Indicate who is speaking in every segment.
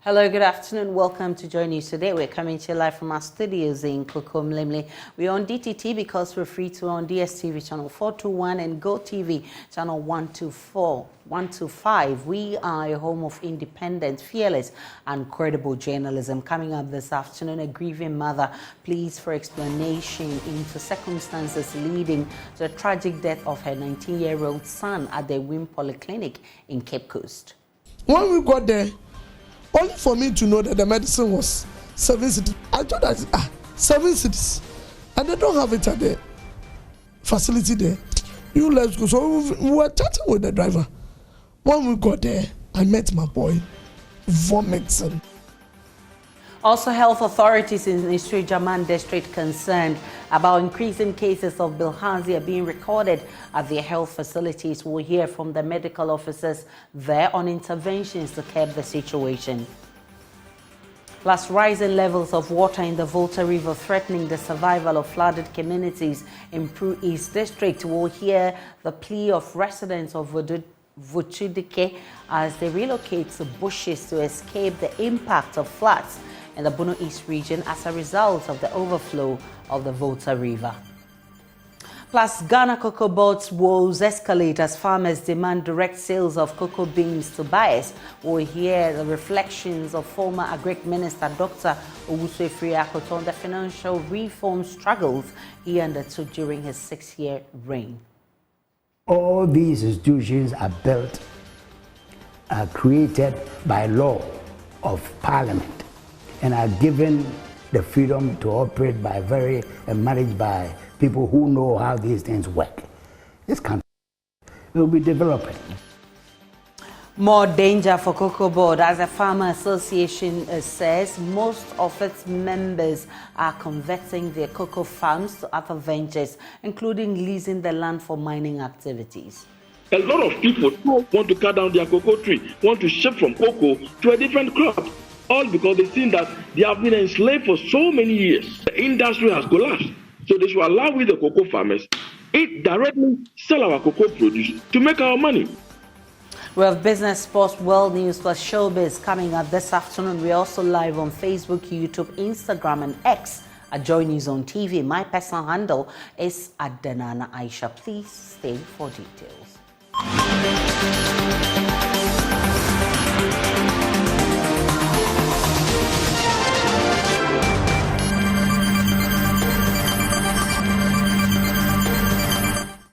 Speaker 1: Hello, good afternoon. Welcome to JoyNews Today. We're coming to you live from our studios in Kokomlemle. We're on DTT because we're free to on DSTV channel 421 and GoTV channel 125. We are a home of independent, fearless, and credible journalism. Coming up this afternoon, a grieving mother pleads for explanation into circumstances leading to the tragic death of her 19-year-old son at the Ewim Polyclinic in Cape Coast.
Speaker 2: When we got there, only for me to know that the medicine was 7 cities. I thought that 7 cities, and they don't have it at the facility there. You let's go. So we were chatting with the driver. When we got there, I met my boy, vomiting.
Speaker 1: Also, health authorities in the Eastern German district concerned about increasing cases of bilharzia being recorded at their health facilities. We'll hear from the medical officers there on interventions to curb the situation. Plus, rising levels of water in the Volta River threatening the survival of flooded communities in Pru East District. We'll hear the plea of residents of Vuchudike as they relocate to bushes to escape the impact of floods in the Bono East region as a result of the overflow of the Volta River. Plus, Ghana cocoa board's woes escalate as farmers demand direct sales of cocoa beans to buyers. We'll hear the reflections of former Agric Minister Dr. Owusu Efiri-Akoto on the financial reform struggles he undertook during his 6-year reign.
Speaker 3: All these institutions are built, are created by law of Parliament, and are given the freedom to operate by and managed by people who know how these things work. This country will be developing.
Speaker 1: More danger for cocoa board as a farmer association says most of its members are converting their cocoa farms to other ventures, including leasing the land for mining activities.
Speaker 4: A lot of people want to cut down their cocoa tree, want to shift from cocoa to a different crop. All because they've seen that they have been enslaved for so many years. The industry has collapsed. So they should allow with the cocoa farmers directly sell our cocoa produce to make our money.
Speaker 1: We have business, sports, world news plus showbiz coming up this afternoon. We're also live on Facebook, YouTube, Instagram, and X at JoyNews on TV. My personal handle is @Danana Aisha. Please stay for details.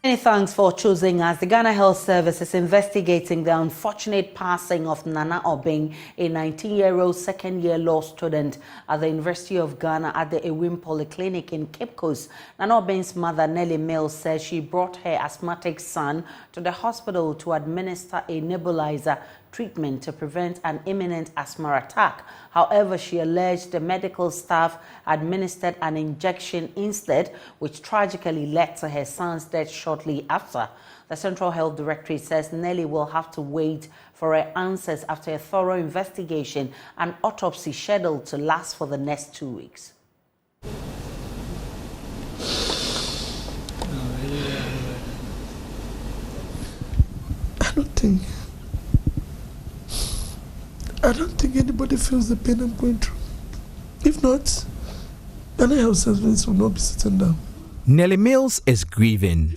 Speaker 1: Many thanks for choosing us. The Ghana Health Service is investigating the unfortunate passing of Nana Obeng, a 19-year-old second-year law student at the University of Ghana at the Ewim Polyclinic in Cape Coast. Nana Obeng's mother, Nellie Mills, says she brought her asthmatic son to the hospital to administer a nebulizer treatment to prevent an imminent asthma attack. However, she alleged the medical staff administered an injection instead, which tragically led to her son's death shortly after. The Central Health Directorate says Nellie will have to wait for her answers after a thorough investigation and autopsy scheduled to last for the next 2 weeks.
Speaker 2: I don't think anybody feels the pain I'm going through. If not, Ghana Health Service will not be sitting down.
Speaker 5: Nellie Mills is grieving.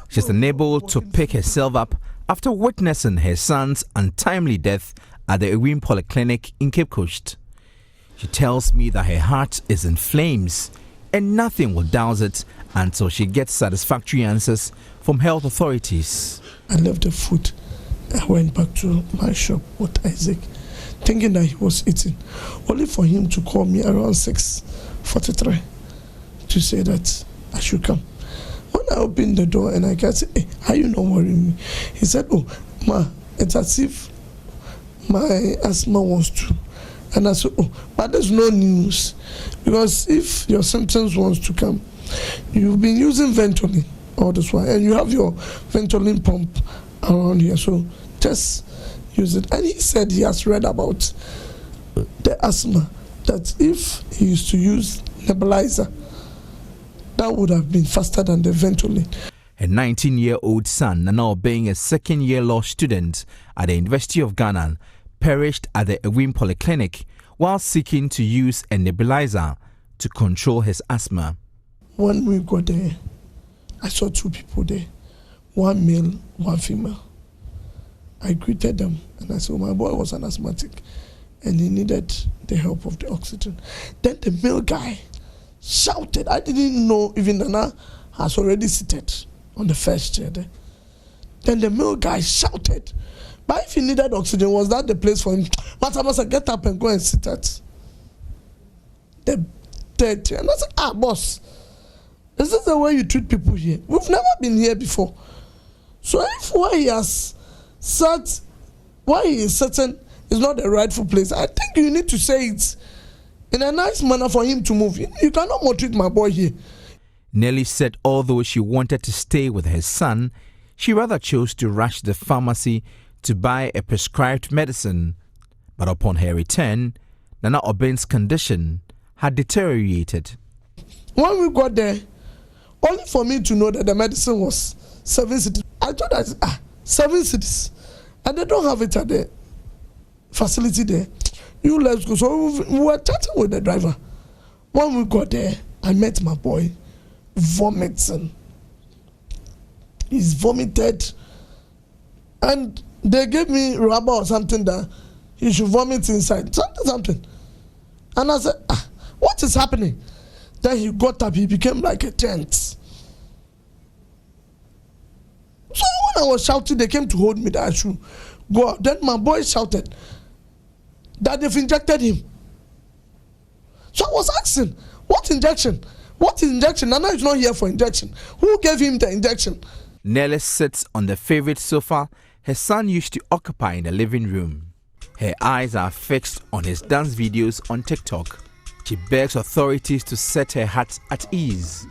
Speaker 5: She's unable to pick herself up after witnessing her son's untimely death at the Ewim Polyclinic in Cape Coast. She tells me that her heart is in flames and nothing will douse it until she gets satisfactory answers from health authorities.
Speaker 2: I left the food. I went back to my shop with Isaac, thinking that he was eating, only for him to call me around 6:43 to say that I should come. When I opened the door and I got say, "Hey, are you not worrying me?" He said, "Oh, ma, it's as if my asthma wants to." And I said, "Oh, but there's no news, because if your symptoms wants to come, you've been using Ventolin all this while, and you have your Ventolin pump around here, so just use it." And he said he has read about the asthma, that if he used to use nebulizer, that would have been faster than the Ventolin.
Speaker 5: A 19-year-old son, now being a second-year law student at the University of Ghana, perished at the Ewim Polyclinic while seeking to use a nebulizer to control his asthma.
Speaker 2: When we got there, I saw two people there, one male, one female. I greeted them and I said, my boy was an asthmatic and he needed the help of the oxygen. Then the male guy shouted. I didn't know even Nana has already seated on the first chair there. Then the male guy shouted. But if he needed oxygen, was that the place for him? Matamasa, get up and go and sit at the third chair. And I said, boss, is this the way you treat people here? We've never been here before. So if where he is sitting is not the rightful place, I think you need to say it in a nice manner for him to move. You cannot maltreat my boy here.
Speaker 5: Nelly said although she wanted to stay with her son, she rather chose to rush to the pharmacy to buy a prescribed medicine. But upon her return, Nana Obin's condition had deteriorated.
Speaker 2: When we got there, only for me to know that the medicine was 7 cedis. I thought that 7 cedis, and they don't have it at the facility there. You let's go. So we were chatting with the driver. When we got there, I met my boy vomiting. He's vomited, and they gave me rubber or something that he should vomit inside. Something. And I said, what is happening? Then he got up, he became like a tent. So when I was shouting, they came to hold me that I should go out. Then my boy shouted that they've injected him. So I was asking, what injection? What injection? Nana is not here for injection. Who gave him the injection?
Speaker 5: Nelly sits on the favorite sofa her son used to occupy in the living room. Her eyes are fixed on his dance videos on TikTok. She begs authorities to set her heart at ease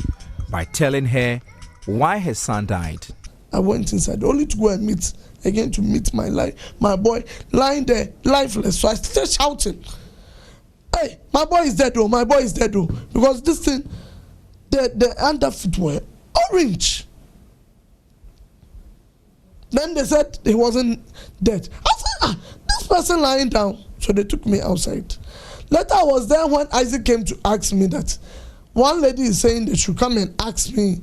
Speaker 5: by telling her why her son died.
Speaker 2: I went inside only to go and meet my boy lying there lifeless. So I started shouting, hey, my boy is dead though, my boy is dead though. Because this thing, the underfoot were orange. Then they said he wasn't dead. I said, this person lying down. So they took me outside. Later I was there when Isaac came to ask me that one lady is saying they should come and ask me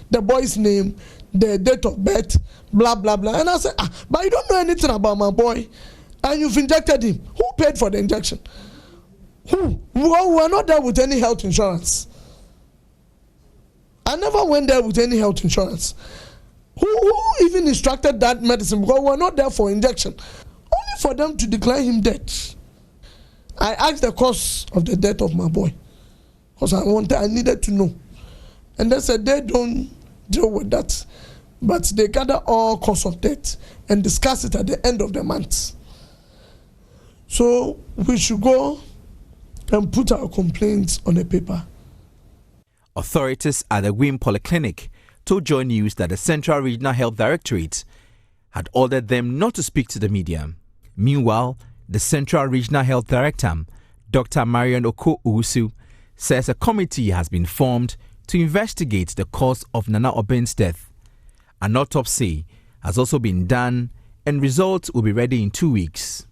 Speaker 2: the boy's name, the date of birth, blah, blah, blah. And I said, but you don't know anything about my boy. And you've injected him. Who paid for the injection? Who? Well, we are not there with any health insurance. I never went there with any health insurance. Who even instructed that medicine? Because we're not there for injection. Only for them to declare him dead. I asked the cause of the death of my boy. Because I needed to know. And they said they don't deal with that. But they gather all cause of death and discuss it at the end of the month. So we should go and put our complaints on a paper.
Speaker 5: Authorities at the Ewim Polyclinic told JoyNews that the Central Regional Health Directorate had ordered them not to speak to the media. Meanwhile, the Central Regional Health Director, Dr. Marion Oko-Usu, says a committee has been formed to investigate the cause of Nana Obin's death. An autopsy has also been done and results will be ready in 2 weeks.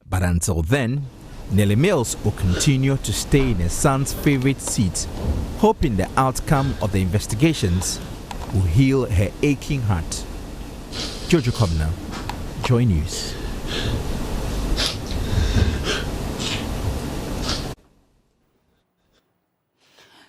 Speaker 5: But until then, Nelly Mills will continue to stay in her son's favorite seat, hoping the outcome of the investigations will heal her aching heart. Jojo Kobna, Joy News.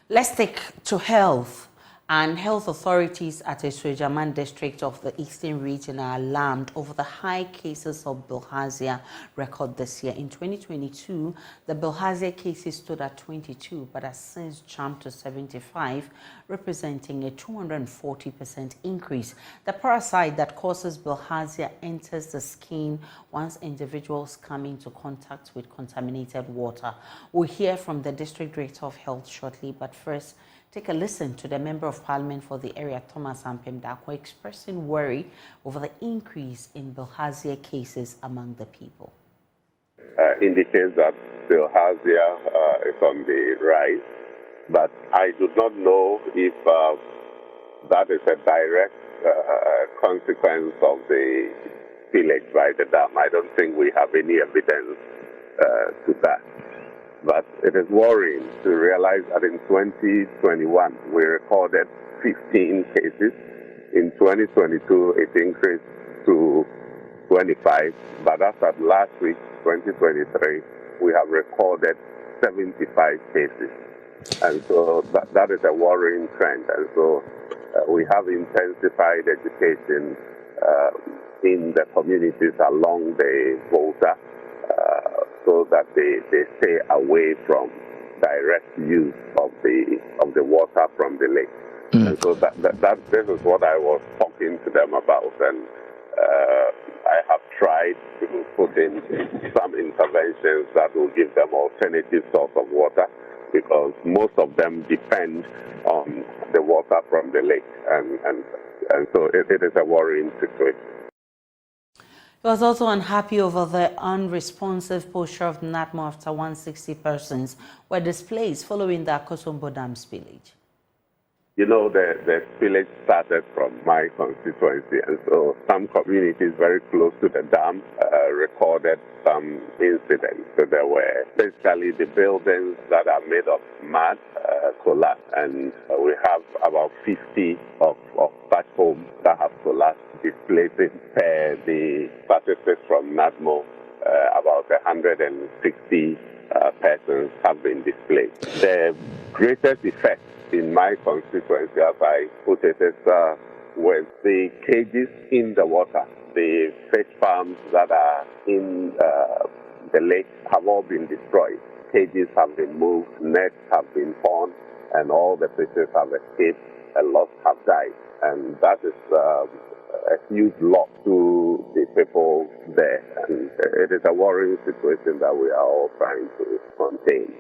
Speaker 1: Let's take to health. And health authorities at Esrejaman district of the Eastern region are alarmed over the high cases of bilharzia record this year. In 2022, the bilharzia cases stood at 22, but has since jumped to 75, representing a 240% increase. The parasite that causes bilharzia enters the skin once individuals come into contact with contaminated water. We'll hear from the District Director of Health shortly, but first, take a listen to the Member of Parliament for the area, Thomas Ampem Dakwa, expressing worry over the increase in bilharzia cases among the people.
Speaker 6: Indicates that bilharzia is on the rise, but I do not know if that is a direct consequence of the spillage by the dam. I don't think we have any evidence to that. But it is worrying to realize that in 2021, we recorded 15 cases. In 2022, it increased to 25. But as of last week, 2023, we have recorded 75 cases. And so that is a worrying trend. And so we have intensified education in the communities along the Volta so that they stay away from direct use of the water from the lake. And so this is what I was talking to them about. And I have tried to put in some interventions that will give them alternative source of water, because most of them depend on the water from the lake. And so it is a worrying situation.
Speaker 1: He was also unhappy over the unresponsive posture of NATMO after 160 persons were displaced following the Akosombo Dam spillage.
Speaker 6: You know, the spillage started from my constituency, and so some communities very close to the dam recorded some incidents. So there were basically the buildings that are made of mud collapsed, and we have about 50 of such homes that have collapsed, displacing the statistics from NADMO, about 160 persons have been displaced. The greatest effect in my constituency, as I put it, is with the cages in the water. The fish farms that are in the lake have all been destroyed. Cages have been moved, nets have been torn, and all the fishes have escaped, and lots have died. And that is a huge loss to the people there. And it is a worrying situation that we are all trying to contain.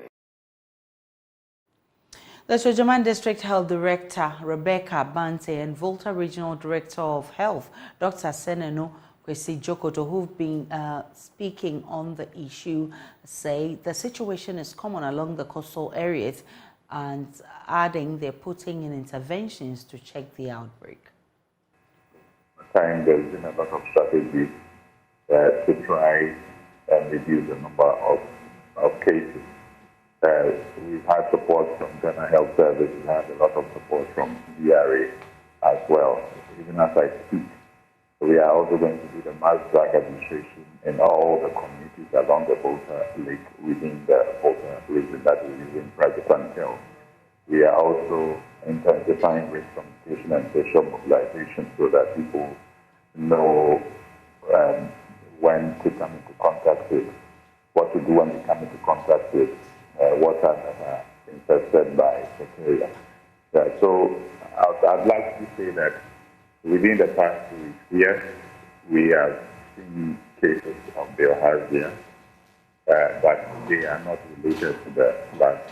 Speaker 1: The Sojaman District Health Director, Rebecca Bante, and Volta Regional Director of Health, Dr. Senenu Kwesi Jokoto, who've been speaking on the issue, say the situation is common along the coastal areas, and adding they're putting in interventions to check the outbreak.
Speaker 7: There's been a lot of strategies to try and reduce the number of cases. We've had support from Ghana Health Service. We had a lot of support from DRA as well. Even as I speak, we are also going to do the mass drug administration in all the communities along the Volta Lake within the Volta region that we live in President Hill. We are also intensifying risk communication and social mobilization so that people know when to come into contact with, what to do when they come into contact with water that are infested by bacteria. So I'd like to say that within the past 2 weeks, yes, we have seen cases of bilharzia, but they are not related to the floods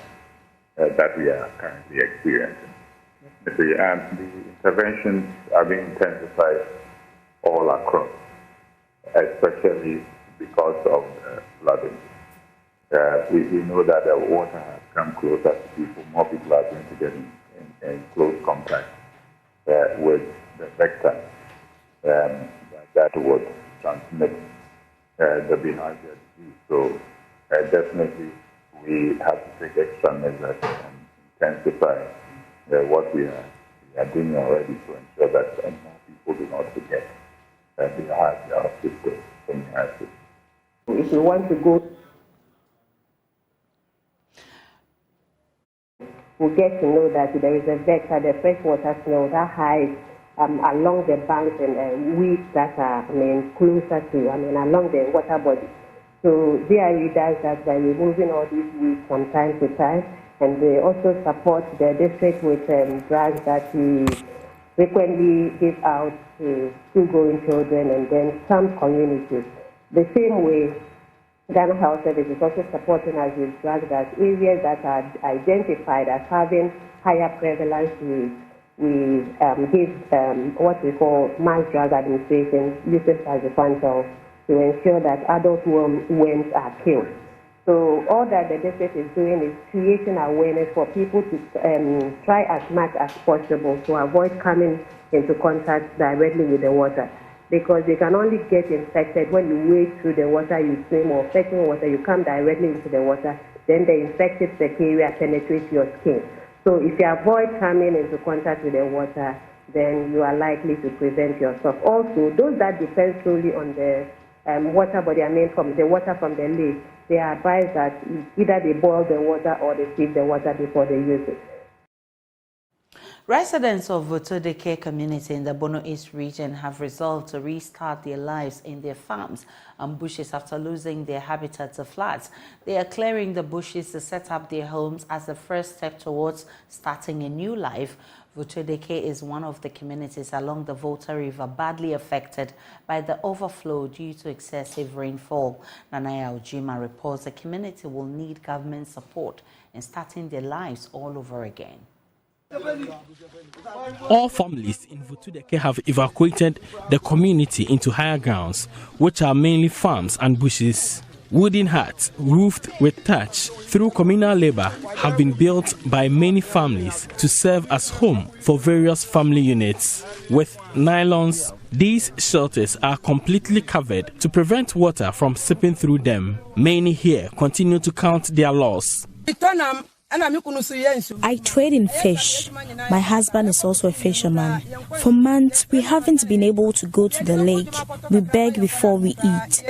Speaker 7: that we are currently experiencing. The interventions are being intensified all across, especially because of the flooding. We know that the water has come closer to people. More people are going to get in close contact with the vector that would transmit the bilharzia disease. So definitely we have to take extra measures and intensify what we are doing already to ensure that more people do not forget bilharzia or schistosomiasis.
Speaker 8: If you want to go, we get to know that there is a vector, the freshwater snail that hides along the banks and weeds that are, closer to, along the water body. So DRE does that by removing all these weeds from time to time, and they also support the district with drugs that we frequently give out to school-going children and then some communities. The same way, Ghana Health Service is also supporting us with drugs that areas that are identified as having higher prevalence. We give what we call mass drug administration using praziquantel to ensure that adult worms are killed. So all that the district is doing is creating awareness for people to try as much as possible to avoid coming into contact directly with the water. because they can only get infected when you wade through the water, you swim or fetching water, you come directly into the water, then the infected bacteria penetrates your skin. So if you avoid coming into contact with the water, then you are likely to prevent yourself. Also, those that depend solely on the water body, from the water from the lake, they are advised that either they boil the water or they sieve the water before they use it.
Speaker 1: Residents of Votudeke community in the Bono East region have resolved to restart their lives in their farms and bushes after losing their habitat to floods. They are clearing the bushes to set up their homes as the first step towards starting a new life. Votudeke is one of the communities along the Volta River badly affected by the overflow due to excessive rainfall. Nanaya Ojima reports the community will need government support in starting their lives all over again.
Speaker 9: All families in Votudeke have evacuated the community into higher grounds, which are mainly farms and bushes. Wooden huts, roofed with thatch, through communal labor, have been built by many families to serve as home for various family units. With nylons, these shelters are completely covered to prevent water from seeping through them. Many here continue to count their loss.
Speaker 10: I trade in fish. My husband is also a fisherman. For months, we haven't been able to go to the lake. We beg before we eat.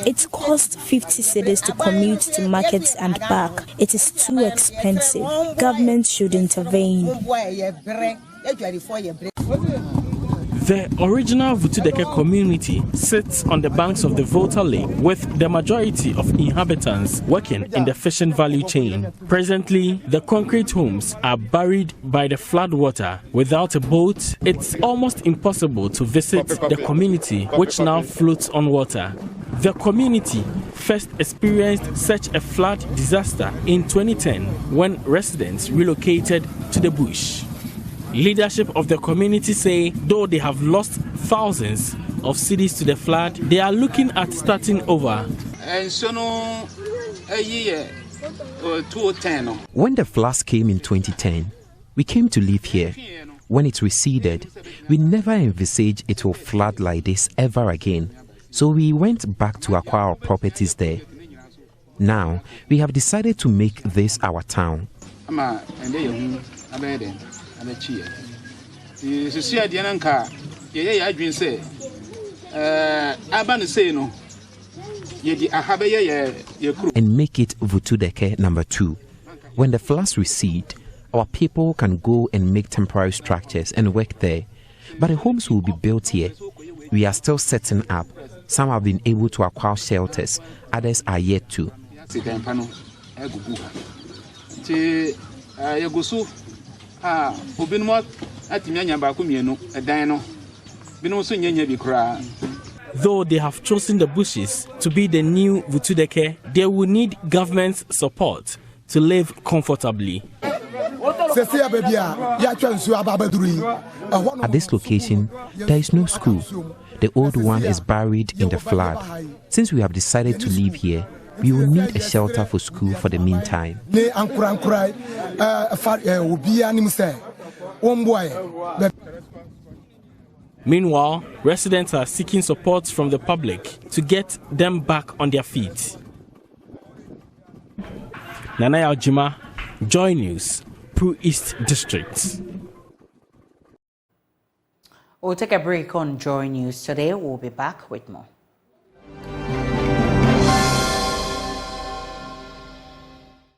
Speaker 10: It costs 50 cedis to commute to markets and back. It is too expensive. Government should intervene.
Speaker 9: The original Votudeke community sits on the banks of the Volta Lake, with the majority of inhabitants working in the fishing value chain. Presently, the concrete homes are buried by the flood water. Without a boat, it's almost impossible to visit the community, which now floats on water. The community first experienced such a flood disaster in 2010 when residents relocated to the bush. Leadership of the community say though they have lost thousands of cedis to the flood, they are looking at starting over.
Speaker 11: When the floods came in 2010, we came to live here. When it receded, we never envisaged it will flood like this ever again. So we went back to acquire our properties there. Now, we have decided to make this our town.
Speaker 12: And
Speaker 11: make it Votudeke number 2. When the floods recede, our people can go and make temporary structures and work there. But the homes will be built here. We are still setting up. Some have been able to acquire shelters, others are yet to.
Speaker 9: Though they have chosen the bushes to be the new Votudeke, they will need government support to live comfortably.
Speaker 11: At this location, there is no school. The old one is buried in the flood. Since we have decided to live here, we will need a shelter for school for the meantime.
Speaker 9: Meanwhile, residents are seeking support from the public to get them back on their feet. Nanaya Ojima, Joy News, Pro East District.
Speaker 1: We'll take a break on Joy News Today. We'll be back with more.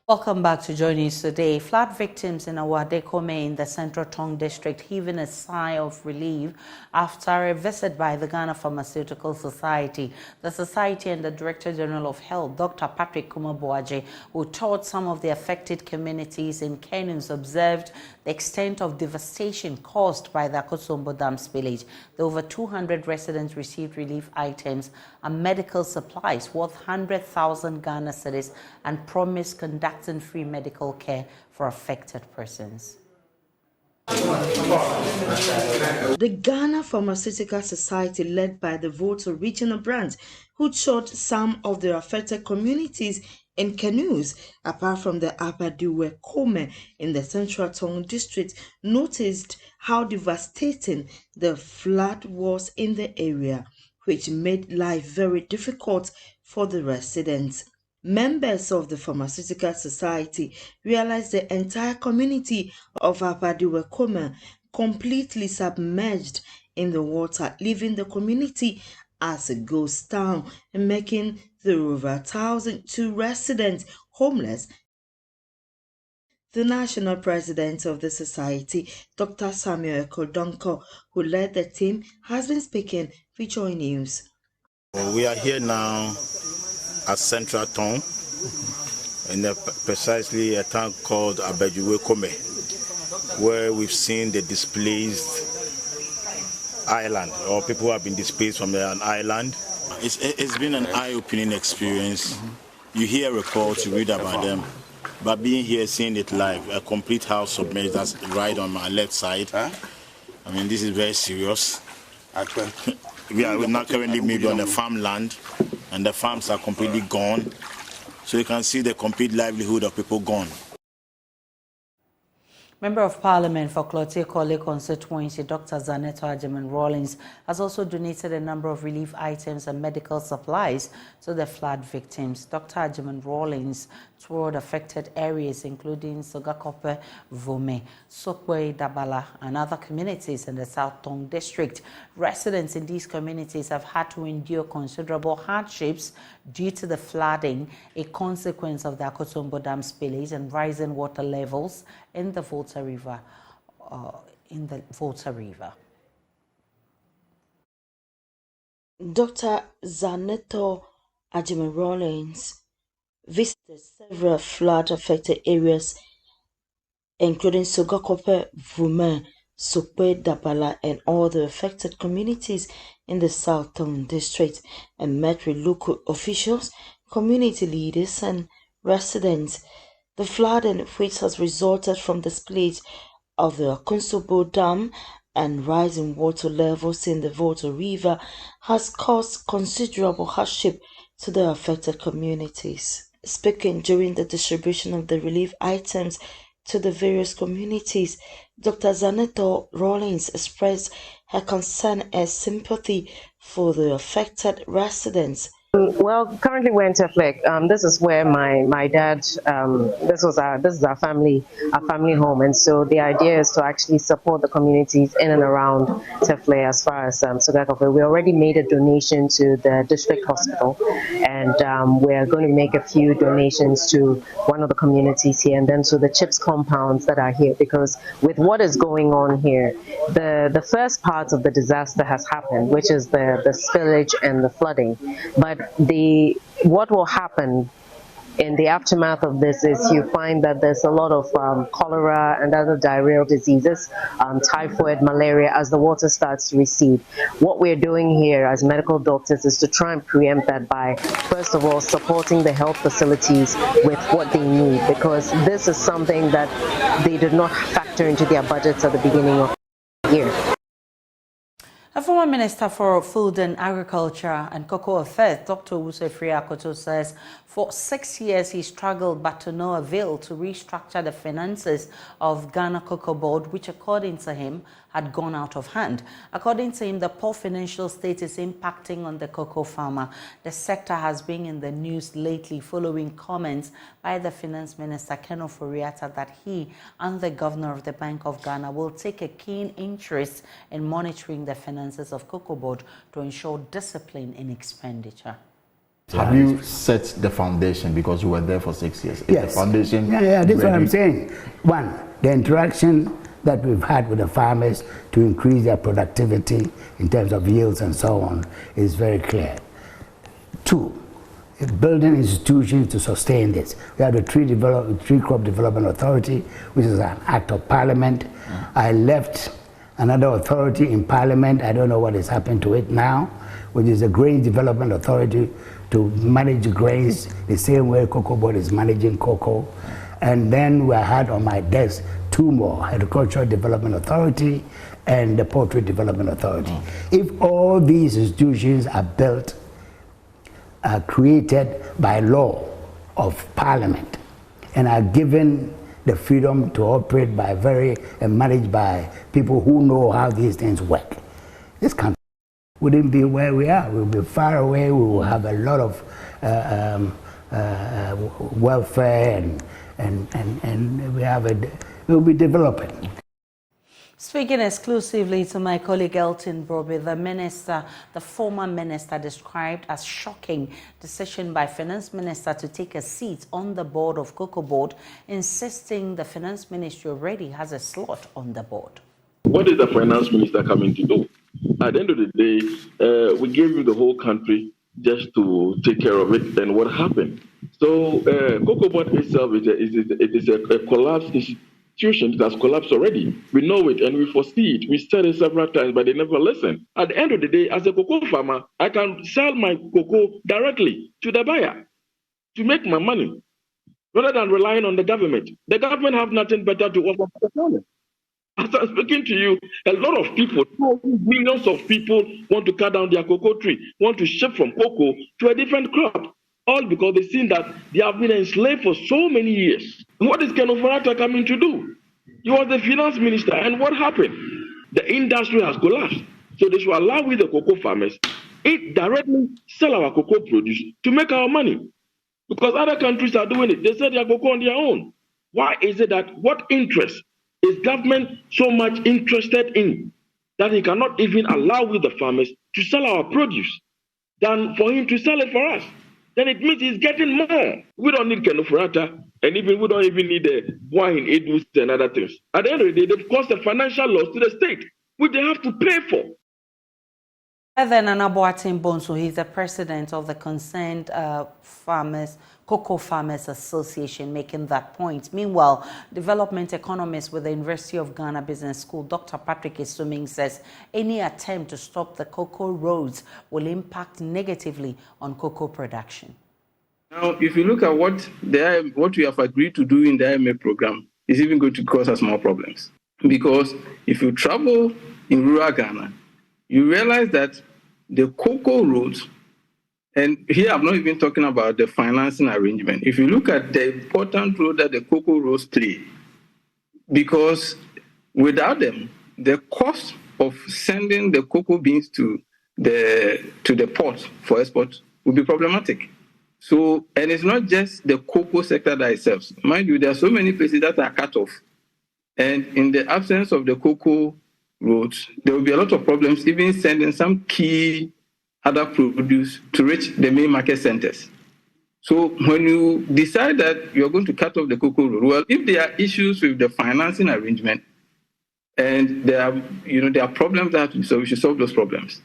Speaker 1: Welcome back to JoyNews Today. Flood victims in Awadekome in the Central Tongue District heaving a sigh of relief after a visit by the Ghana Pharmaceutical Society. The Society and the Director General of Health, Dr. Patrick Kumabuaje, who toured some of the affected communities in Kenus, observed the extent of devastation caused by the Akosombo Dam spillage. The over 200 residents received relief items and medical supplies worth 100,000 Ghana cedis and promised conducting free medical care for affected persons.
Speaker 13: The Ghana Pharmaceutical Society, led by the Volta Regional Branch, who toured some of the affected communities in canoes, apart from the Abadiwekome in the Central Tongue District, noticed how devastating the flood was in the area, which made life very difficult for the residents. Members of the Pharmaceutical Society realized the entire community of Abadiwekome completely submerged in the water, leaving the community as a ghost town and making the over 1,002 residents homeless. The national president of the society, Dr. Samuel Kodonko, who led the team, has been speaking with Joy News.
Speaker 12: We are here now at Central Town, in precisely a town called Abadiwekome, where we've seen the displaced island, or people who have been displaced from an island. It's been an eye-opening experience. You hear reports, you read about them, but being here, seeing it live, a complete house submerged, that's right on my left side. I mean, this is very serious. We are now currently maybe on the farmland, and the farms are completely gone. So you can see the complete livelihood of people gone.
Speaker 1: Member of Parliament for Clote-Kole constituency, Dr. Zaneto Agyemang-Rawlings, has also donated a number of relief items and medical supplies to the flood victims. Dr. Agyemang-Rawlings toured affected areas including Sogakope, Vume, Sokwe, Dabala, and other communities in the South Tongue District. Residents in these communities have had to endure considerable hardships due to the flooding, a consequence of the Akotombo Dam spillage and rising water levels in the Volta River.
Speaker 13: Dr. Zaneto Agyemang-Rawlings visited several flood-affected areas, including Sogakope, Vume, Sokwe, Dabala, and all the affected communities in the South Tongue District, and met with local officials, community leaders, and residents. The flooding, which has resulted from the spillage of the Akotombo Dam and rising water levels in the Volta River, has caused considerable hardship to the affected communities. Speaking during the distribution of the relief items to the various communities, Dr. Zaneto Rawlings expressed her concern and sympathy for the affected residents.
Speaker 14: Well, currently we're in Teflek. This is where my dad. This is our family home, and so the idea is to actually support the communities in and around Teflek as far as Sogakope. We already made a donation to the district hospital, and we're going to make a few donations to one of the communities here, and then to the CHIPS compounds that are here, because with what is going on here, the first part of the disaster has happened, which is the spillage and the flooding, but what will happen in the aftermath of this is you find that there's a lot of cholera and other diarrheal diseases, typhoid, malaria, as the water starts to recede. What we're doing here as medical doctors is to try and preempt that by, first of all, supporting the health facilities with what they need, because this is something that they did not factor into their budgets at the beginning of the year.
Speaker 1: A former Minister for Food and Agriculture and Cocoa Affairs, Dr. Wusefri Akoto, says for 6 years he struggled but to no avail to restructure the finances of Ghana Cocoa Board, which according to him had gone out of hand. According to him, the poor financial state is impacting on the cocoa farmer. The sector has been in the news lately following comments by the Finance Minister Ken Ofori-Atta that he and the Governor of the Bank of Ghana will take a keen interest in monitoring the finances of Cocoa Board to ensure discipline in expenditure.
Speaker 15: Have you set the foundation, because you were there for 6 years?
Speaker 3: Yes.
Speaker 15: The foundation.
Speaker 3: Yeah, that's what I'm saying. One, the interaction that we've had with the farmers to increase their productivity in terms of yields and so on is very clear. Two, building institutions to sustain this. We have the Tree Crop Development Authority, which is an act of Parliament. I left another authority in Parliament, I don't know what has happened to it now, which is the Grain Development Authority to manage grains the same way Cocoa Board is managing cocoa. And then we had on my desk 2 more, Agricultural Development Authority and the Poultry Development Authority. If all these institutions are built, created by law of Parliament and are given the freedom to operate by and managed by people who know how these things work, this country wouldn't be where we are. We'll be far away. We will have a lot of welfare and we'll be developing.
Speaker 1: Speaking exclusively to my colleague Elton Broby, the former minister described as shocking decision by Finance Minister to take a seat on the board of Cocoa Board, insisting the Finance Ministry already has a slot on the board.
Speaker 4: What is the Finance Minister coming to do? At the end of the day, we gave him the whole country just to take care of it. Then what happened? So Cocoa Board itself is a collapsed institution. It has collapsed already. We know it and we foresee it. We said it several times, but they never listen. At the end of the day, as a cocoa farmer, I can sell my cocoa directly to the buyer to make my money, rather than relying on the government. The government have nothing better to offer for the farmers. As I'm speaking to you, a lot of people, millions of people want to cut down their cocoa tree, want to shift from cocoa to a different crop, all because they've seen that they have been enslaved for so many years. What is Ken Ofori-Atta coming to do? He was the finance minister, and what happened? The industry has collapsed. So they should allow with the cocoa farmers, directly sell our cocoa produce to make our money. Because other countries are doing it. They sell their cocoa on their own. Why is it that what interest is government so much interested in that he cannot even allow with the farmers to sell our produce than for him to sell it for us? Then it means he's getting more. We don't need Ken Ofori-Atta, and even we don't even need the wine, edus, and other things. At the end of the day, they've caused the financial loss to the state, which they have to pay for.
Speaker 1: Then Anaboatin Bonso, he's the president of the Concerned Cocoa Farmers Association, making that point. Meanwhile, development economist with the University of Ghana Business School, Dr. Patrick Esuming, says any attempt to stop the cocoa roads will impact negatively on cocoa production.
Speaker 16: Now, if you look at what we have agreed to do in the IMA program, is even going to cause us more problems. Because if you travel in rural Ghana, you realize that the cocoa roads, and here I'm not even talking about the financing arrangement. If you look at the important role that the cocoa roads play, because without them, the cost of sending the cocoa beans to the port for export would be problematic. So, and it's not just the cocoa sector that it serves. Mind you, there are so many places that are cut off. And in the absence of the cocoa roads, there will be a lot of problems, even sending some key other produce to reach the main market centers. So when you decide that you're going to cut off the cocoa road, well, if there are issues with the financing arrangement and there are problems that have to be solved, we should solve those problems.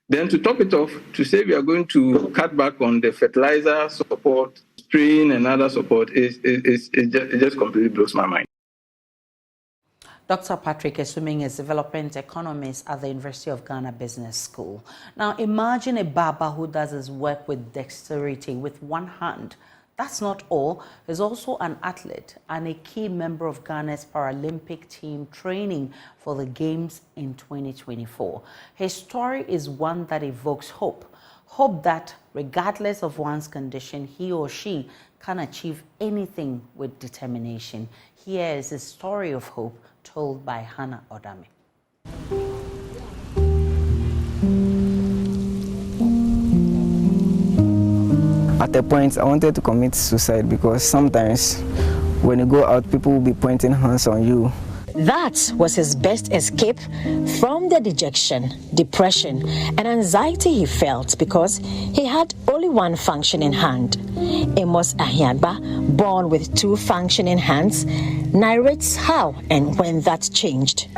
Speaker 16: Then to top it off, to say we are going to cut back on the fertilizer support, spraying and other support, it just completely blows my mind.
Speaker 1: Dr. Patrick Esuming is development economist at the University of Ghana Business School. Now, imagine a barber who does his work with dexterity with one hand. That's not all. He's also an athlete and a key member of Ghana's Paralympic team training for the Games in 2024. His story is one that evokes hope. Hope that, regardless of one's condition, he or she can achieve anything with determination. Here is a story of hope told by Hannah Odame.
Speaker 17: At a point, I wanted to commit suicide because sometimes when you go out, people will be pointing hands on you.
Speaker 18: That was his best escape from the dejection, depression, and anxiety he felt because he had only one functioning hand. Amos Ahiagba, born with two functioning hands, narrates how and when that changed.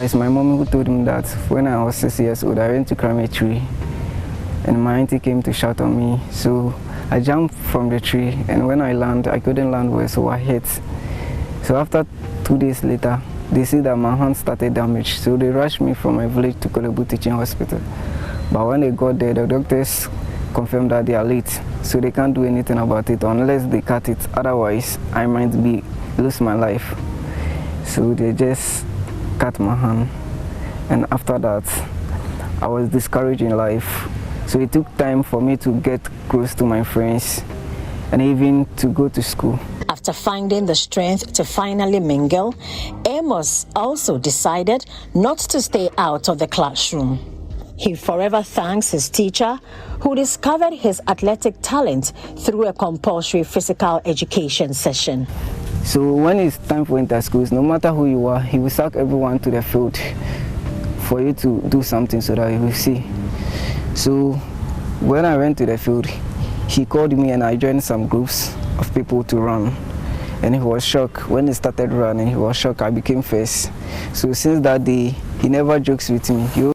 Speaker 17: It's my mom who told me that when I was 6 years old, I went to climb a tree, and my auntie came to shout on me. So I jumped from the tree, and when I landed, I couldn't land well, so I hit. So after 2 days later, they see that my hand started damaged, so they rushed me from my village to Kolebu Teaching Hospital. But when they got there, the doctors confirmed that they are late, so they can't do anything about it unless they cut it. Otherwise, I might lose my life. So they just cut my hand, and after that, I was discouraged in life. So it took time for me to get close to my friends and even to go to school.
Speaker 18: After finding the strength to finally mingle, Amos also decided not to stay out of the classroom. He forever thanks his teacher, who discovered his athletic talent through a compulsory physical education session.
Speaker 17: So when it's time for inter-schools, no matter who you are, he will sack everyone to the field for you to do something so that you will see. So when I went to the field, he called me and I joined some groups of people to run. And he was shocked. When he started running, he was shocked I became first. So since that day, he never jokes with me.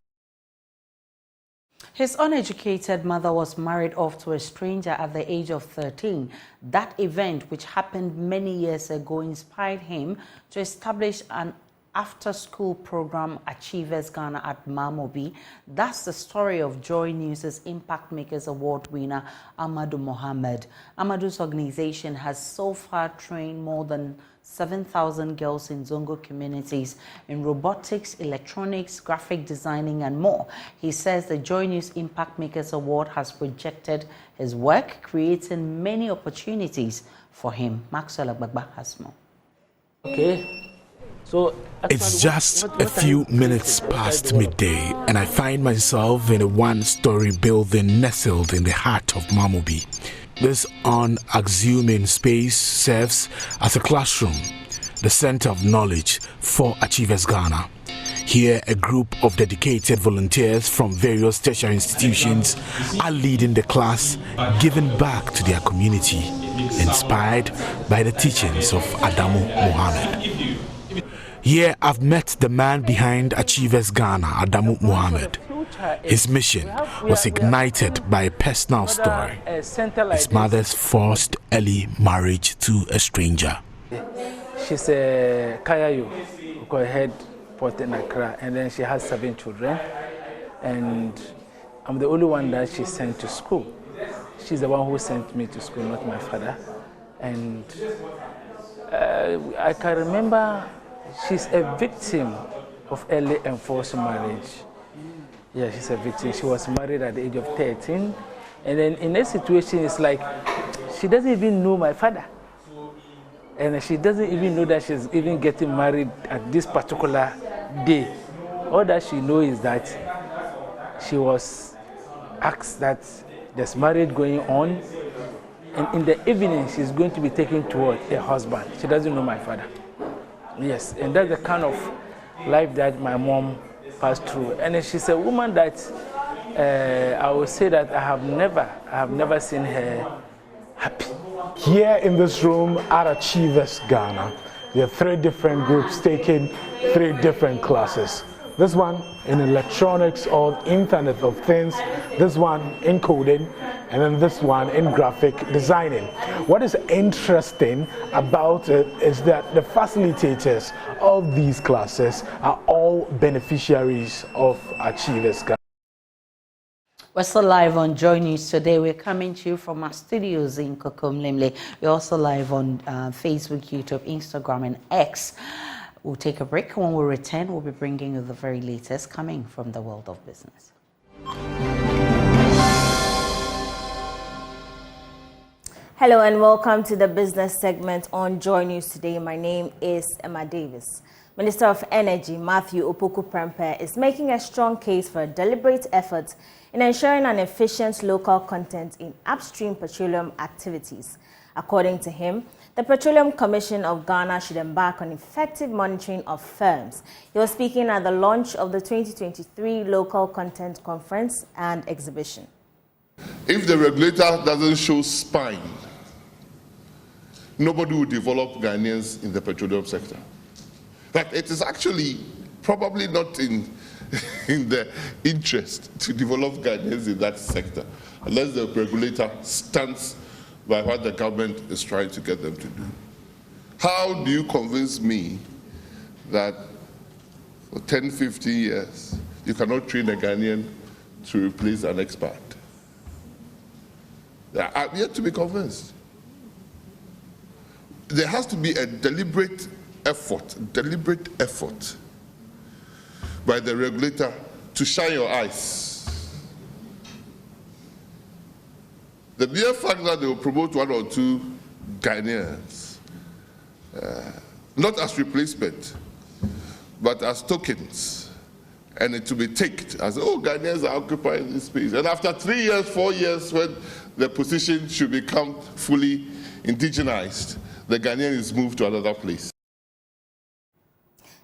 Speaker 1: His uneducated mother was married off to a stranger at the age of 13. That event, which happened many years ago, inspired him to establish an after-school program, Achievers Ghana, at Mamobi. That's the story of Joy News' Impact Makers Award winner, Amadou Mohammed. Amadou's organization has so far trained more than 7,000 girls in Zongo communities in robotics, electronics, graphic designing, and more. He says the Joy News Impact Makers Award has projected his work, creating many opportunities for him. Maxwell Agbagba has more.
Speaker 19: Okay. So it's just a few minutes past midday, and I find myself in a one-story building nestled in the heart of Mamobi. This unassuming space serves as a classroom, the center of knowledge for Achievers Ghana. Here, a group of dedicated volunteers from various tertiary institutions are leading the class, giving back to their community, inspired by the teachings of Adamu Mohammed. Here, I've met the man behind Achievers Ghana, Adamu Mohammed. His mission was ignited by a personal story, his mother's forced early marriage to a stranger.
Speaker 20: She's a Kayayu, who head port in Accra, and then she has 7 children, and I'm the only one that she sent to school. She's the one who sent me to school, not my father. And I can remember she's a victim of early enforced marriage. Yeah, she's a victim. She was married at the age of 13. And then in that situation, it's like she doesn't even know my father. And she doesn't even know that she's even getting married at this particular day. All that she knows is that she was asked that there's marriage going on. And in the evening, she's going to be taken toward a husband. She doesn't know my father. Yes, and that's the kind of life that my mom passed through. And she's a woman that I would say that I have never seen her happy.
Speaker 21: Here in this room at Achievers Ghana, there are 3 different groups taking 3 different classes. This one in electronics or Internet of Things, this one in coding, and then this one in graphic designing. What is interesting about it is that the facilitators of these classes are all beneficiaries of Achievers Ghana.
Speaker 1: We're still live on Joy News Today. We're coming to you from our studios in Kokomlemle. We're also live on Facebook, YouTube, Instagram, and X. We'll take a break. When we return, we'll be bringing you the very latest coming from the world of business.
Speaker 22: Hello and welcome to the business segment on Joy News Today. My name is Emma Davis. Minister of Energy Matthew Opoku-Prempeh is making a strong case for a deliberate effort in ensuring an efficient local content in upstream petroleum activities. According to him, the Petroleum Commission of Ghana should embark on effective monitoring of firms. He was speaking at the launch of the 2023 Local Content Conference and Exhibition.
Speaker 23: If the regulator doesn't show spine, nobody will develop Ghanaians in the petroleum sector. But it is actually probably not in the interest to develop Ghanaians in that sector, unless the regulator stands by what the government is trying to get them to do. How do you convince me that for 10, 15 years, you cannot train a Ghanaian to replace an expert? I'm yet to be convinced. There has to be a deliberate effort by the regulator to shine your eyes. The mere fact that they will promote 1 or 2 Ghanaians, not as replacement, but as tokens, and it to be taken as, oh, Ghanaians are occupying this space. And after 3 years, 4 years, when the position should become fully indigenized, the Ghanaian is moved to another place.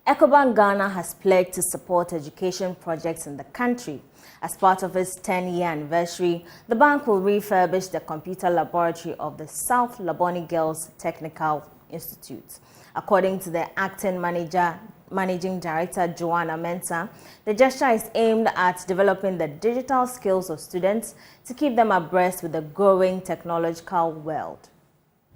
Speaker 22: Ecobank Ghana has pledged to support education projects in the country. As part of its 10-year anniversary, the bank will refurbish the computer laboratory of the South Labone Girls Technical Institute. According to the acting managing director, Joanna Mensah, the gesture is aimed at developing the digital skills of students to keep them abreast with the growing technological world.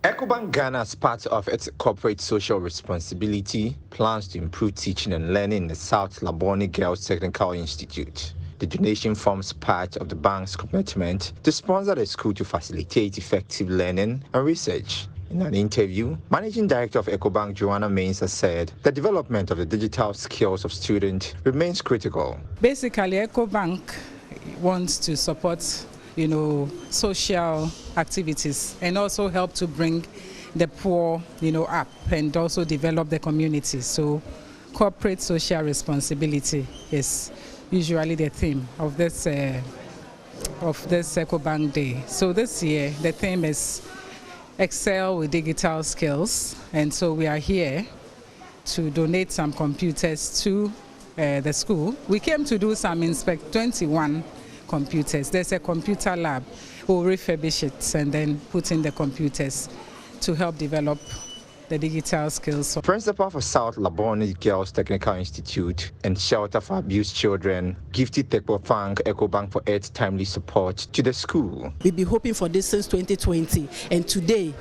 Speaker 2: Ecobank Ghana, as part of its corporate social responsibility, plans to improve teaching and learning in the South Labone Girls Technical Institute. The donation forms part of the bank's commitment to sponsor the school to facilitate effective learning and research. In an interview, Managing Director of Ecobank, Joanna Mensah, said the development of the digital skills of students remains critical.
Speaker 5: Basically, Ecobank wants to support, social activities and also help to bring the poor, up and also develop the community. So, corporate social responsibility is usually the theme of this Ecobank Day. So this year, the theme is Excel with digital skills, and so we are here to donate some computers to the school. We came to do some inspect 21 computers. There's a computer lab. We'll refurbish it and then put in the computers to help develop the digital skills.
Speaker 2: Principal for South Labone Girls Technical Institute and Shelter for Abused Children, Gifty Tekpo, thank Ecobank for its timely support to the school.
Speaker 6: We've been hoping for this since 2020, and today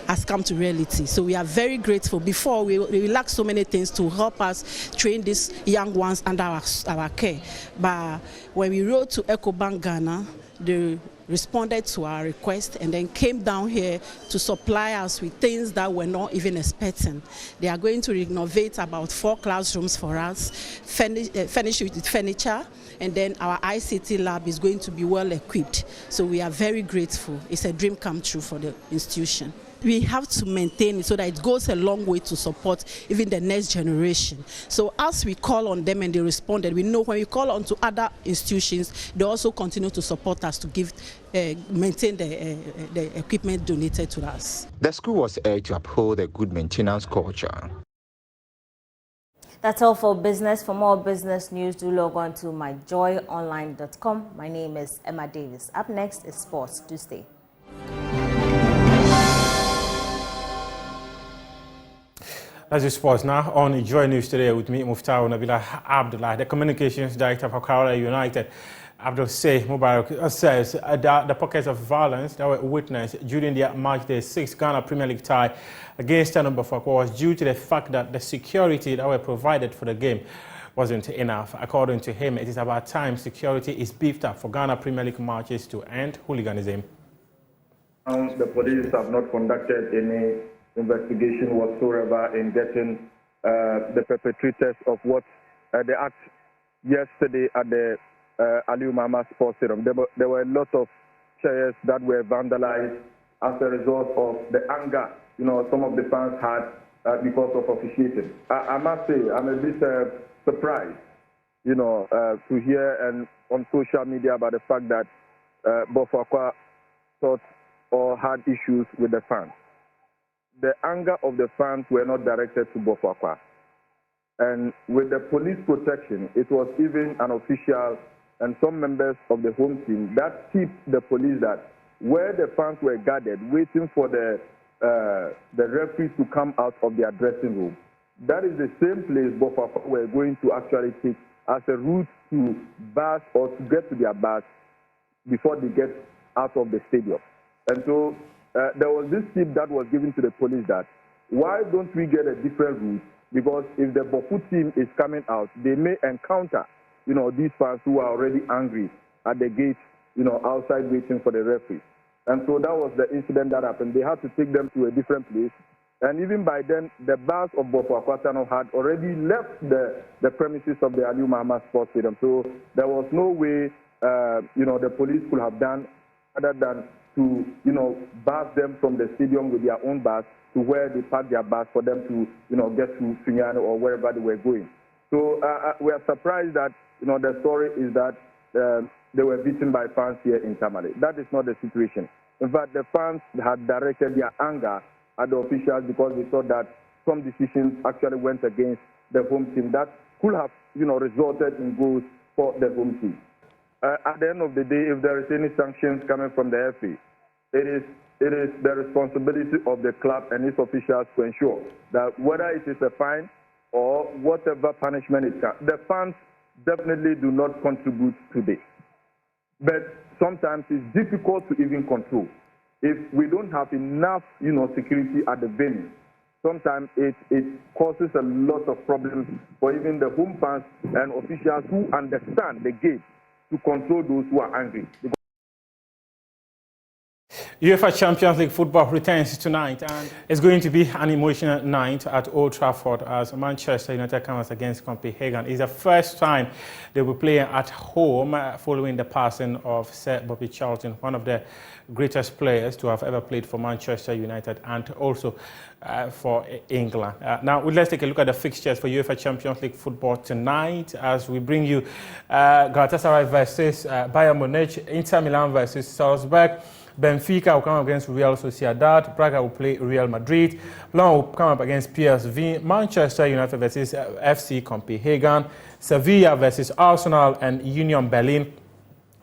Speaker 6: has come to reality. So we are very grateful. Before, we lacked so many things to help us train these young ones under our care. But when we wrote to Ecobank Ghana, they responded to our request and then came down here to supply us with things that we're not even expecting. They are going to renovate about 4 classrooms for us, furnish with furniture, and then our ICT lab is going to be well equipped. So we are very grateful. It's a dream come true for the institution. We have to maintain it so that it goes a long way to support even the next generation. So as we call on them and they responded, we know when we call on to other institutions, they also continue to support us to maintain the equipment donated to us.
Speaker 2: The school was urged to uphold a good maintenance culture.
Speaker 22: That's all for business. For more business news, do log on to myjoyonline.com. My name is Emma Davis. Up next is sports. Do stay.
Speaker 21: Let's do sports now on JoyNews Today with me, Muftau Nabila Abdullah, the Communications Director for Kaura United. Abdul Say Mubarak says the pockets of violence that were witnessed during the March Day 6 Ghana Premier League tie against Number 4 was due to the fact that the security that were provided for the game wasn't enough. According to him, it is about time security is beefed up for Ghana Premier League matches to end hooliganism.
Speaker 24: The police have not conducted any investigation whatsoever in getting the perpetrators of what the act yesterday at the Aliu Mama Sports Stadium. There were a lot of chairs that were vandalized as a result of the anger some of the fans had because of officiating. I must say I'm a bit surprised to hear and on social media about the fact that Bofakwa thought or had issues with the fans. The anger of the fans were not directed to Bofakwa. And with the police protection, it was even an official and some members of the home team that tipped the police that where the fans were gathered, waiting for the referees to come out of their dressing room, that is the same place Bofakwa were going to actually take as a route to bus or to get to their bus before they get out of the stadium. And so there was this tip that was given to the police that why don't we get a different route? Because if the Bofu team is coming out, they may encounter, these fans who are already angry at the gate, outside waiting for the referee. And so that was the incident that happened. They had to take them to a different place. And even by then, the bus of Bofu Akwatano had already left the premises of the Aliu Mama Sports Stadium. So there was no way, the police could have done other than to, bus them from the stadium with their own bus to where they park their bus for them to, get to Sunyani or wherever they were going. So we are surprised that, the story is that they were beaten by fans here in Tamale. That is not the situation. In fact, the fans had directed their anger at the officials because they thought that some decisions actually went against the home team that could have, resulted in goals for the home team. At the end of the day, if there is any sanctions coming from the FA, it is the responsibility of the club and its officials to ensure that whether it is a fine or whatever punishment it can, the fans definitely do not contribute to this. But sometimes it's difficult to even control. If we don't have enough, security at the venue, sometimes it causes a lot of problems for even the home fans and officials who understand the game to control those who are angry.
Speaker 7: UEFA Champions League football returns tonight, and it's going to be an emotional night at Old Trafford as Manchester United comes against Copenhagen. It's the first time they will play at home following the passing of Sir Bobby Charlton, one of the greatest players to have ever played for Manchester United and also for England. Now, let's take a look at the fixtures for UEFA Champions League football tonight as we bring you Galatasaray versus Bayern Munich, Inter Milan versus Salzburg, Benfica will come up against Real Sociedad, Braga will play Real Madrid, Lyon will come up against PSV, Manchester United versus FC Copenhagen, Sevilla versus Arsenal, and Union Berlin,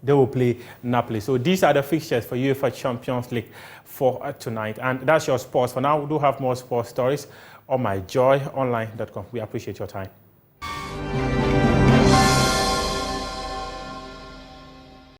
Speaker 7: they will play Napoli. So these are the fixtures for UEFA Champions League for tonight. And that's your sports. For now, we do have more sports stories on myjoyonline.com. We appreciate your time.